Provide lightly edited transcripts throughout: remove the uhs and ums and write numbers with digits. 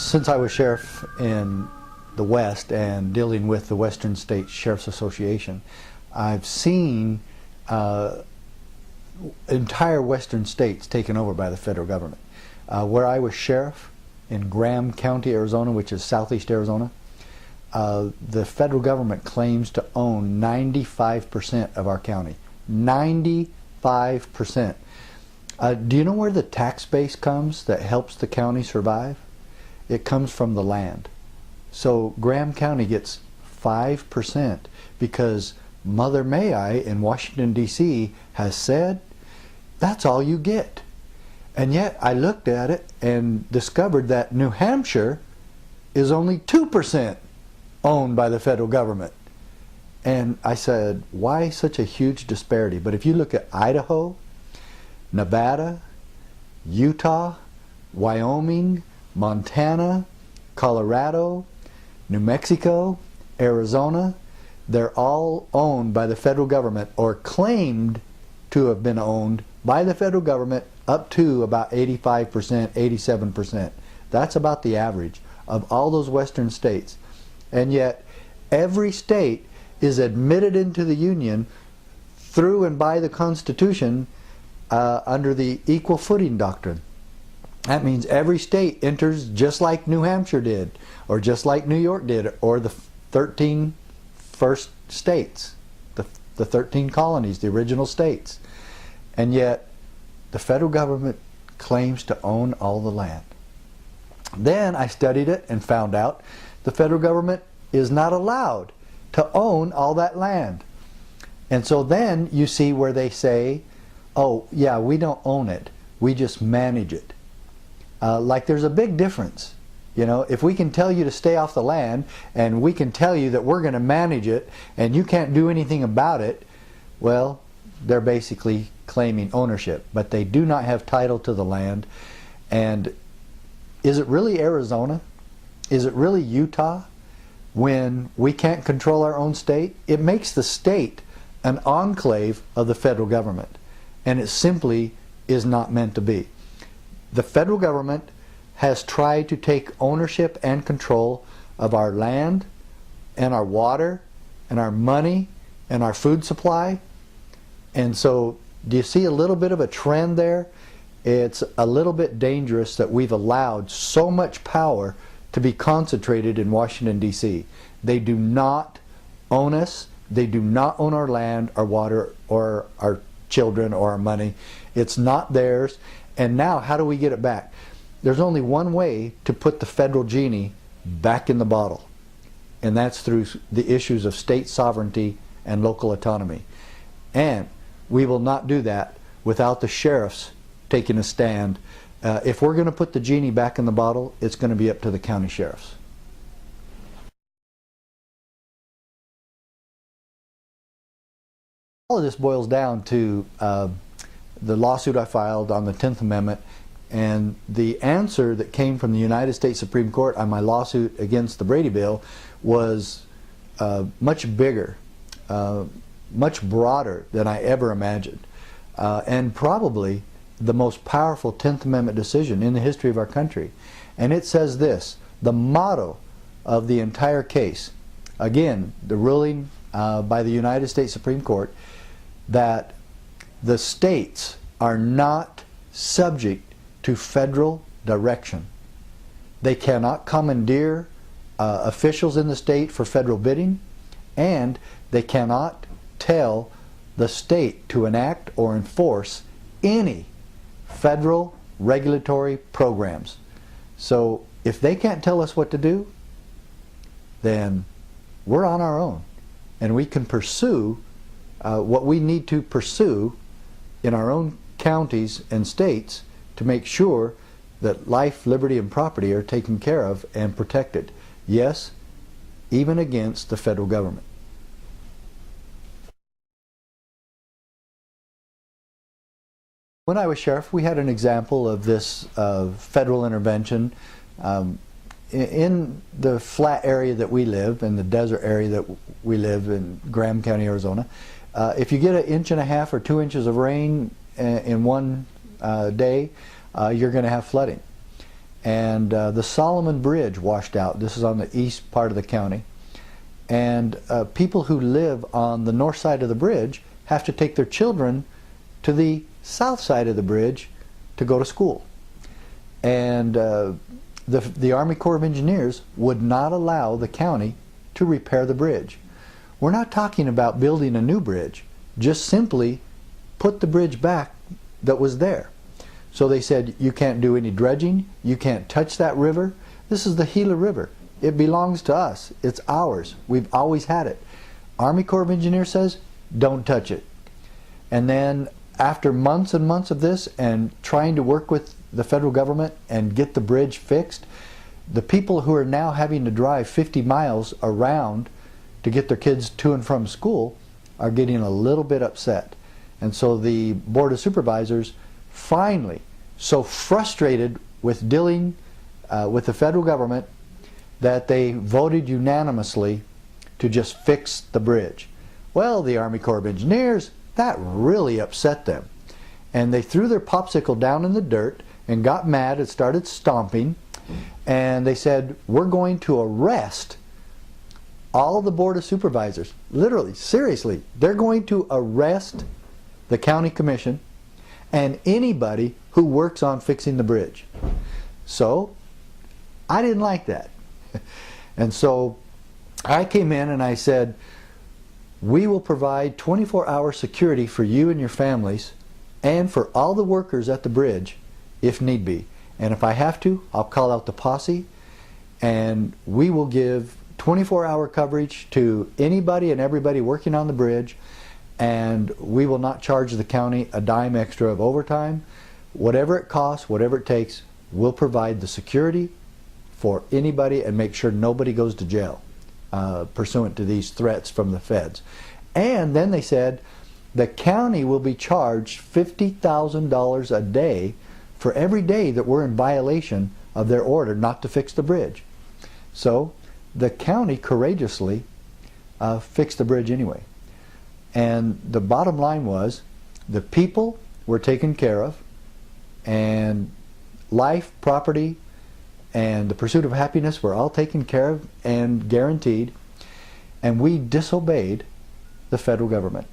Since I was sheriff in the West and dealing with the Western States Sheriff's Association, I've seen entire Western states taken over by the federal government. Where I was sheriff in Graham County, Arizona, which is southeast Arizona, the federal government claims to own 95% of our county. 95%. Do you know where the tax base comes that helps the county survive? It comes from the land. So Graham County gets 5% because Mother May I in Washington, D.C. has said, that's all you get. And yet I looked at it and discovered that New Hampshire is only 2% owned by the federal government. And I said, why such a huge disparity? But if you look at Idaho, Nevada, Utah, Wyoming, Montana, Colorado, New Mexico, Arizona, they're all owned by the federal government or claimed to have been owned by the federal government up to about 85%, 87%. That's about the average of all those western states. And yet every state is admitted into the Union through and by the Constitution under the equal footing doctrine. That means every state enters just like New Hampshire did, or just like New York did, or the 13 first states, the 13 colonies, the original states. And yet the federal government claims to own all the land. Then I studied it and found out the federal government is not allowed to own all that land. And so then you see where they say, oh yeah, we don't own it, we just manage it. Like there's a big difference. You know, if we can tell you to stay off the land and we can tell you that we're going to manage it and you can't do anything about it, well, they're basically claiming ownership, but they do not have title to the land. And is it really Arizona? Is it really Utah when we can't control our own state? It makes the state an enclave of the federal government, and it simply is not meant to be. The federal government has tried to take ownership and control of our land and our water and our money and our food supply. And so do you see a little bit of a trend there? It's a little bit dangerous that we've allowed so much power to be concentrated in Washington, D.C. They do not own us. They do not own our land, our water, or our children, or our money. It's not theirs. And now how do we get it back? There's only one way to put the federal genie back in the bottle, and that's through the issues of state sovereignty and local autonomy. And we will not do that without the sheriffs taking a stand. If we're going to put the genie back in the bottle, it's going to be up to the county sheriffs. All of this boils down to the lawsuit I filed on the 10th Amendment, and the answer that came from the United States Supreme Court on my lawsuit against the Brady Bill was much bigger, much broader than I ever imagined, and probably the most powerful 10th Amendment decision in the history of our country. And it says this, the motto of the entire case, again, the ruling by the United States Supreme Court, that the states are not subject to federal direction. They cannot commandeer officials in the state for federal bidding, and they cannot tell the state to enact or enforce any federal regulatory programs. So if they can't tell us what to do, then we're on our own, and we can pursue what we need to pursue in our own counties and states to make sure that life, liberty, and property are taken care of and protected. Yes, even against the federal government. When I was sheriff, we had an example of this federal intervention in the flat area that we live, in the desert area that we live in Graham County, Arizona. If you get 1.5 inches or 2 inches of rain in one day, you're going to have flooding. and the Solomon Bridge washed out. This is on the east part of the county. And people who live on the north side of the bridge have to take their children to the south side of the bridge to go to school. And the Army Corps of Engineers would not allow the county to repair the bridge. We're not talking about building a new bridge, just simply put the bridge back that was there. So they said, you can't do any dredging, you can't touch that river. This is the Gila River. It belongs to us. It's ours. We've always had it. Army Corps of Engineers says, don't touch it. And then after months and months of this and trying to work with the federal government and get the bridge fixed, the people who are now having to drive 50 miles around to get their kids to and from school are getting a little bit upset. And so the Board of Supervisors finally, so frustrated with dealing with the federal government, that they voted unanimously to just fix the bridge. Well, the Army Corps of Engineers, that really upset them. And they threw their popsicle down in the dirt and got mad and started stomping. And they said, we're going to arrest all the Board of Supervisors. Literally, seriously, they're going to arrest the county commission and anybody who works on fixing the bridge. So, I didn't like that. And so I came in and I said, we will provide 24-hour security for you and your families and for all the workers at the bridge if need be. And if I have to, I'll call out the posse, and we will give 24-hour coverage to anybody and everybody working on the bridge, and we will not charge the county a dime extra of overtime. Whatever it costs, whatever it takes, we'll provide the security for anybody and make sure nobody goes to jail pursuant to these threats from the feds. And then they said the county will be charged $50,000 a day for every day that we're in violation of their order not to fix the bridge. So the county courageously fixed the bridge anyway. And the bottom line was the people were taken care of, and life, property, and the pursuit of happiness were all taken care of and guaranteed, and we disobeyed the federal government.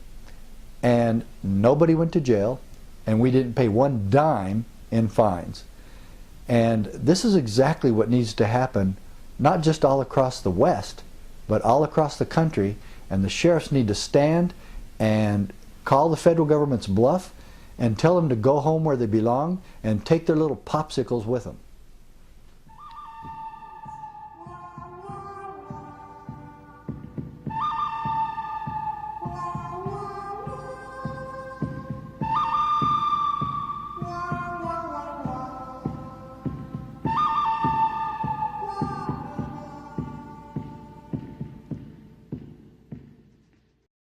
And nobody went to jail, and we didn't pay one dime in fines. And this is exactly what needs to happen, not just all across the West, but all across the country, and the sheriffs need to stand and call the federal government's bluff and tell them to go home where they belong and take their little popsicles with them.